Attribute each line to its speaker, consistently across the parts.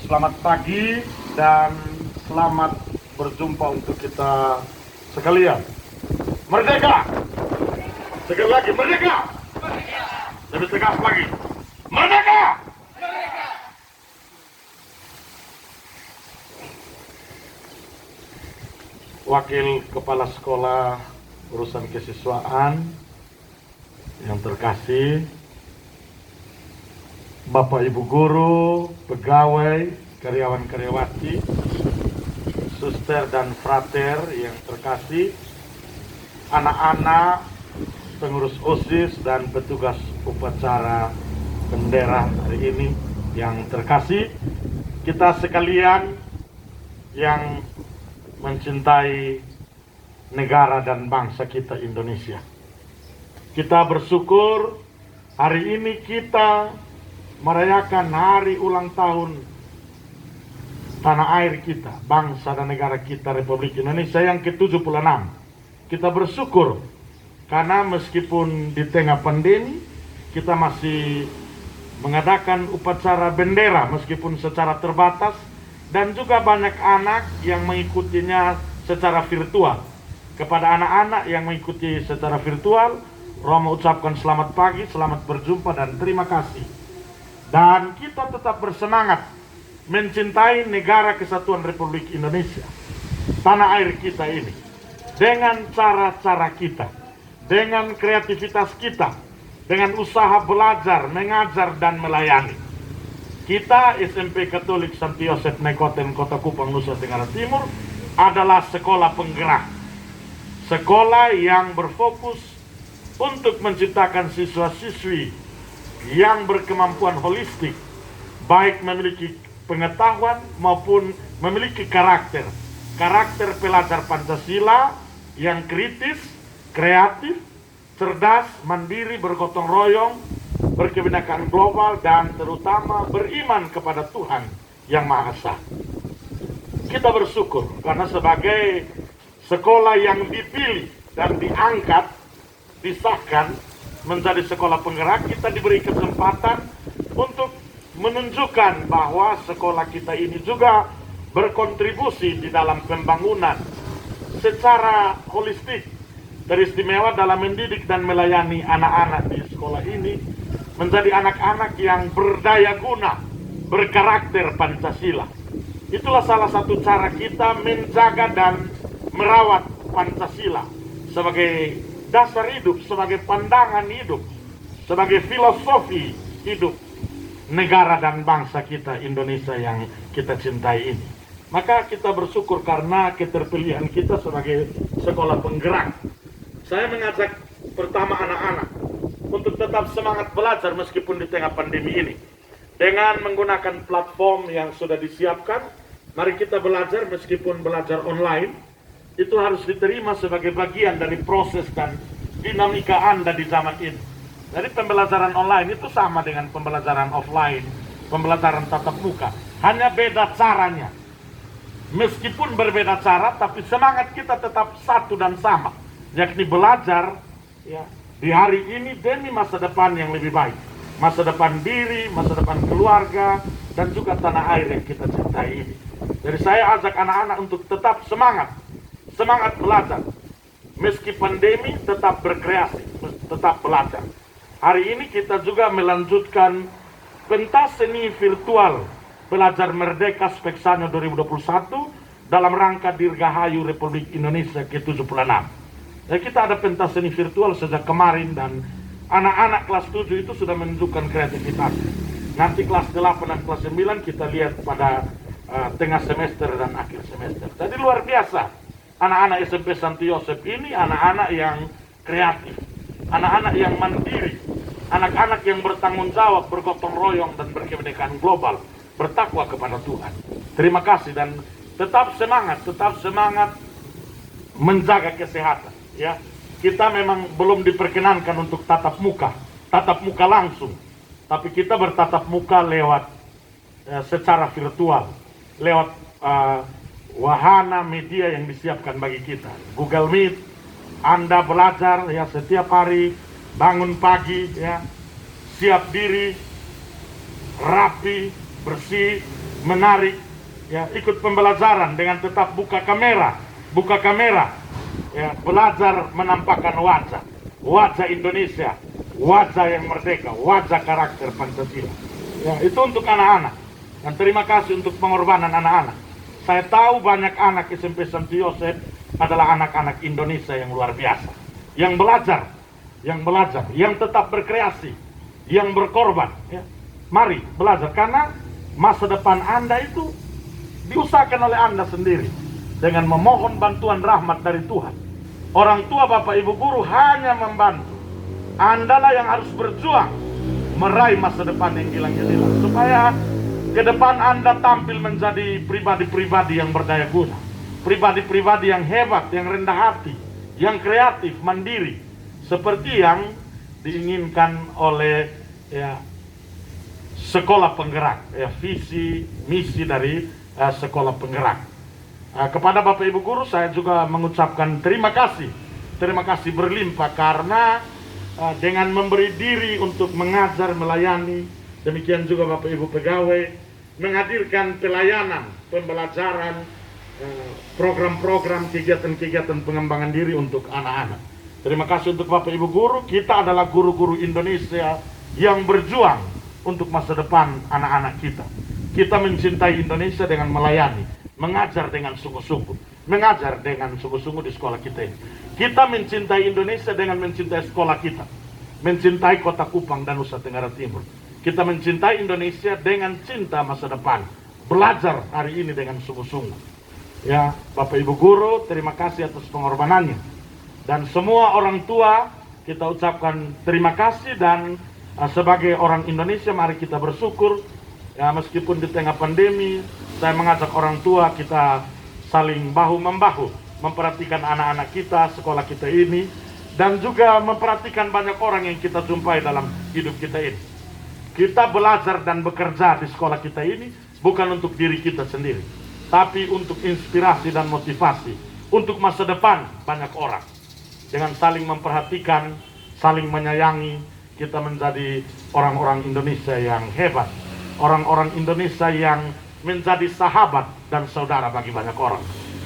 Speaker 1: Selamat pagi dan selamat berjumpa untuk kita sekalian. Merdeka! Sekali lagi, merdeka! Lebih tegas lagi. Merdeka! Wakil Kepala Sekolah Urusan Kesiswaan yang terkasih, Bapak Ibu Guru, pegawai, karyawan-karyawati, suster dan frater yang terkasih, anak-anak, pengurus OSIS dan petugas upacara bendera hari ini yang terkasih, kita sekalian yang mencintai negara dan bangsa kita Indonesia. Kita bersyukur hari ini kita merayakan hari ulang tahun tanah air kita, bangsa dan negara kita Republik Indonesia yang ke-76. Kita bersyukur karena meskipun di tengah pandemi kita masih mengadakan upacara bendera meskipun secara terbatas, dan juga banyak anak yang mengikutinya secara virtual. Kepada anak-anak yang mengikuti secara virtual, Romo ucapkan selamat pagi, selamat berjumpa dan terima kasih. Dan kita tetap bersemangat mencintai negara kesatuan Republik Indonesia, tanah air kita ini, dengan cara-cara kita, dengan kreativitas kita, dengan usaha belajar, mengajar dan melayani. Kita SMP Katolik Santo Yosef Nekoten Kota Kupang, Nusa Tenggara Timur adalah sekolah penggerak, sekolah yang berfokus untuk menciptakan siswa-siswi yang berkemampuan holistik, baik memiliki pengetahuan maupun memiliki karakter pelajar Pancasila yang kritis, kreatif, cerdas, mandiri, bergotong royong, berkebinekaan global, dan terutama beriman kepada Tuhan yang Maha Esa. Kita bersyukur karena sebagai sekolah yang dipilih dan diangkat, disahkan menjadi sekolah penggerak, kita diberi kesempatan untuk menunjukkan bahwa sekolah kita ini juga berkontribusi di dalam pembangunan secara holistik, teristimewa dalam mendidik dan melayani anak-anak di sekolah ini menjadi anak-anak yang berdaya guna, berkarakter Pancasila. Itulah salah satu cara kita menjaga dan merawat Pancasila sebagai dasar hidup, sebagai pandangan hidup, sebagai filosofi hidup negara dan bangsa kita Indonesia yang kita cintai ini. Maka kita bersyukur karena keterpilihan kita sebagai sekolah penggerak. Saya mengajak pertama anak-anak untuk tetap semangat belajar meskipun di tengah pandemi ini. Dengan menggunakan platform yang sudah disiapkan, mari kita belajar meskipun belajar online. Itu harus diterima sebagai bagian dari proses dan dinamika Anda di zaman ini. Jadi pembelajaran online itu sama dengan pembelajaran offline, pembelajaran tatap muka. Hanya beda caranya. Meskipun berbeda cara, tapi semangat kita tetap satu dan sama. Yakni belajar ya, di hari ini demi masa depan yang lebih baik. Masa depan diri, masa depan keluarga, dan juga tanah air yang kita cintai ini. Jadi saya ajak anak-anak untuk tetap semangat belajar. Meski pandemi, tetap berkreasi, tetap belajar. Hari ini kita juga melanjutkan pentas seni virtual Belajar Merdeka Speksanyo 2021 dalam rangka Dirgahayu Republik Indonesia ke-76. Jadi kita ada pentas seni virtual sejak kemarin dan anak-anak kelas 7 itu sudah menunjukkan kreativitas. Nanti kelas 8 dan kelas 9 kita lihat pada tengah semester dan akhir semester. Jadi luar biasa. Anak-anak SMP Santo Yosef ini anak-anak yang kreatif, anak-anak yang mandiri, anak-anak yang bertanggung jawab, bergotong royong dan berkebinekaan global, bertakwa kepada Tuhan. Terima kasih dan tetap semangat menjaga kesehatan. Ya, kita memang belum diperkenankan untuk tatap muka langsung, tapi kita bertatap muka lewat secara virtual, lewat wahana media yang disiapkan bagi kita. Google Meet, Anda belajar ya setiap hari, bangun pagi ya, siap diri, rapi, bersih, menarik, ya, ikut pembelajaran dengan tetap buka kamera, ya, belajar menampakkan wajah Indonesia, wajah yang merdeka, wajah karakter Pancasila. Ya, itu untuk anak-anak. Dan terima kasih untuk pengorbanan anak-anak. Saya tahu banyak anak SMP Santo Yosef adalah anak-anak Indonesia yang luar biasa, yang belajar, yang tetap berkreasi, yang berkorban. Ya. Mari belajar, karena masa depan Anda itu diusahakan oleh Anda sendiri dengan memohon bantuan rahmat dari Tuhan. Orang tua, Bapak Ibu guru hanya membantu. Andalah yang harus berjuang meraih masa depan yang gilang-gemilang, supaya ke depan Anda tampil menjadi pribadi-pribadi yang berdaya guna, pribadi-pribadi yang hebat, yang rendah hati, yang kreatif, mandiri, seperti yang diinginkan oleh, ya, sekolah penggerak, ya, visi misi dari sekolah penggerak. Kepada Bapak Ibu guru saya juga mengucapkan terima kasih berlimpah, karena dengan memberi diri untuk mengajar, melayani. Demikian juga Bapak Ibu pegawai menghadirkan pelayanan, pembelajaran, program-program, kegiatan-kegiatan pengembangan diri untuk anak-anak. Terima kasih untuk Bapak Ibu guru. Kita adalah guru-guru Indonesia yang berjuang untuk masa depan anak-anak kita. Kita mencintai Indonesia dengan melayani, mengajar dengan sungguh-sungguh, di sekolah kita ini. Kita mencintai Indonesia dengan mencintai sekolah kita, mencintai Kota Kupang dan Nusa Tenggara Timur. Kita mencintai Indonesia dengan cinta masa depan, belajar hari ini dengan sungguh-sungguh. Ya, Bapak Ibu guru, terima kasih atas pengorbanannya. Dan semua orang tua, kita ucapkan terima kasih. Dan sebagai orang Indonesia, mari kita bersyukur. Ya, meskipun di tengah pandemi, saya mengajak orang tua kita saling bahu-membahu, memperhatikan anak-anak kita, sekolah kita ini, dan juga memperhatikan banyak orang yang kita jumpai dalam hidup kita ini. Kita belajar dan bekerja di sekolah kita ini bukan untuk diri kita sendiri, tapi untuk inspirasi dan motivasi untuk masa depan banyak orang. Dengan saling memperhatikan, saling menyayangi, kita menjadi orang-orang Indonesia yang hebat, orang-orang Indonesia yang menjadi sahabat dan saudara bagi banyak orang.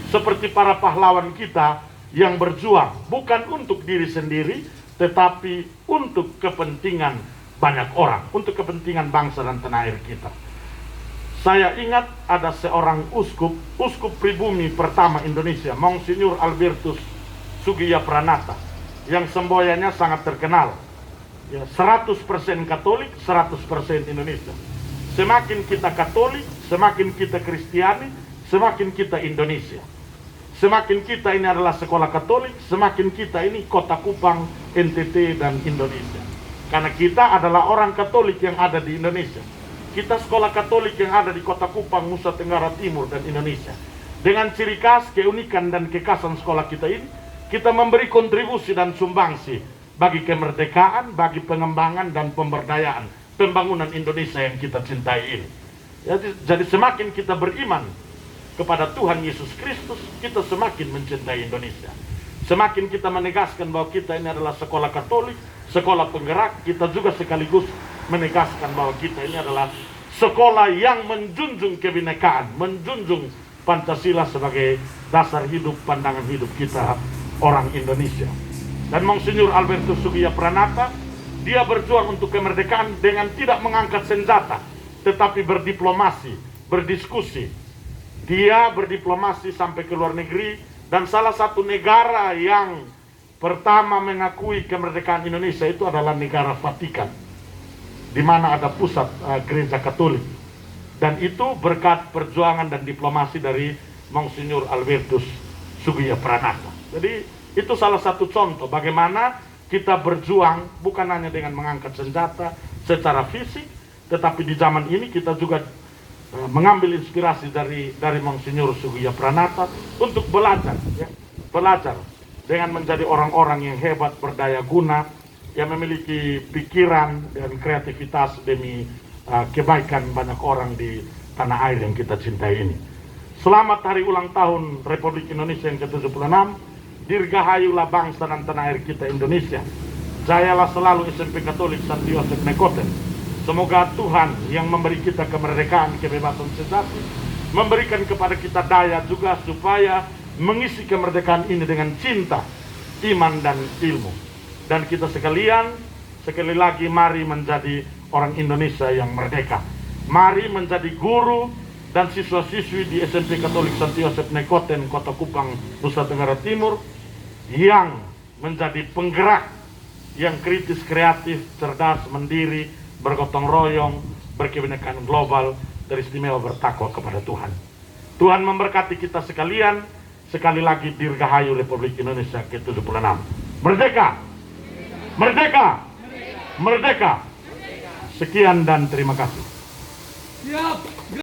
Speaker 1: Seperti para pahlawan kita yang berjuang bukan untuk diri sendiri, tetapi untuk kepentingan banyak orang, untuk kepentingan bangsa dan tanah air kita. Saya ingat ada seorang uskup pribumi pertama Indonesia, Monsinyur Albertus Sugiya Pranata, yang semboyannya sangat terkenal. Ya, 100% Katolik, 100% Indonesia. Semakin kita Katolik, semakin kita Kristiani, semakin kita Indonesia. Semakin kita ini adalah sekolah Katolik, semakin kita ini Kota Kupang, NTT, dan Indonesia. Karena kita adalah orang Katolik yang ada di Indonesia. Kita sekolah Katolik yang ada di Kota Kupang, Nusa Tenggara Timur, dan Indonesia. Dengan ciri khas, keunikan, dan kekhasan sekolah kita ini, kita memberi kontribusi dan sumbangsi bagi kemerdekaan, bagi pengembangan dan pemberdayaan, pembangunan Indonesia yang kita cintai ini. Jadi semakin kita beriman kepada Tuhan Yesus Kristus, kita semakin mencintai Indonesia. Semakin kita menegaskan bahwa kita ini adalah sekolah Katolik, sekolah penggerak, kita juga sekaligus menegaskan bahwa kita ini adalah sekolah yang menjunjung kebinekaan, menjunjung Pancasila sebagai dasar hidup, pandangan hidup kita orang Indonesia. Dan Monsinyur Albertus Sugiya Pranata, dia berjuang untuk kemerdekaan dengan tidak mengangkat senjata, tetapi berdiplomasi, berdiskusi. Dia berdiplomasi sampai ke luar negeri, dan salah satu negara yang pertama mengakui kemerdekaan Indonesia itu adalah negara Vatikan, di mana ada pusat gereja Katolik. Dan itu berkat perjuangan dan diplomasi dari Monsinyur Albertus Sugiya Pranata. Jadi itu salah satu contoh bagaimana kita berjuang bukan hanya dengan mengangkat senjata secara fisik, tetapi di zaman ini kita juga mengambil inspirasi dari Monsinyur Sugiya Pranata untuk belajar, ya, belajar dengan menjadi orang-orang yang hebat, berdaya guna, yang memiliki pikiran dan kreativitas demi kebaikan banyak orang di tanah air yang kita cintai ini. Selamat hari ulang tahun Republik Indonesia yang ke-76. Dirgahayulah bangsa dan tanah air kita Indonesia. Jayalah selalu SMP Katolik Santo Yosef Nekoten. Semoga Tuhan yang memberi kita kemerdekaan, kebebasan sejati, memberikan kepada kita daya juga supaya mengisi kemerdekaan ini dengan cinta, iman, dan ilmu. Dan kita sekalian, sekali lagi mari menjadi orang Indonesia yang merdeka. Mari menjadi guru dan siswa-siswi di SMP Katolik Santi Yosef Nekoten, Kota Kupang, Nusa Tenggara Timur, yang menjadi penggerak yang kritis, kreatif, cerdas, mandiri, bergotong royong, berkebinekaan global, teristimewa, bertakwa kepada Tuhan. Tuhan memberkati kita sekalian. Sekali lagi, Dirgahayu Republik Indonesia ke-76. Merdeka! Merdeka! Merdeka! Sekian dan terima kasih.
Speaker 2: Siap.